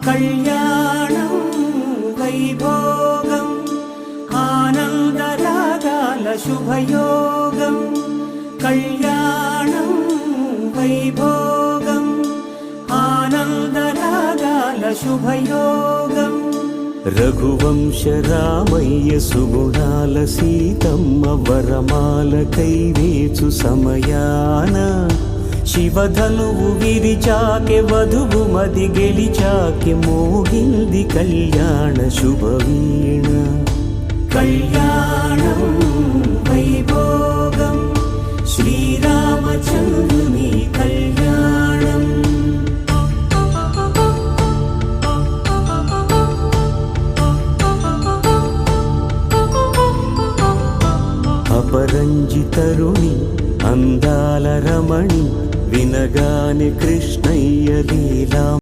కళ్యాణం వైభోగం ఆనందరాగాల శుభయోగం. కళ్యాణం వైభోగం ఆనందరాగాల శుభయోగం. రఘువంశ రామయ్య సుగుణాల సీతమ్మ వరమాల కైవేచు సమయాన శివధనువు విరిచాకె వధువు మది గెలిచాకె మోగింది కళ్యాణ శుభవీణ. కళ్యాణం వైభోగం శ్రీరామచంద్రుని కళ్యాణం. అపరంజి తరుణి అందాల రమణి వినగానే కృష్ణయ్య లీలా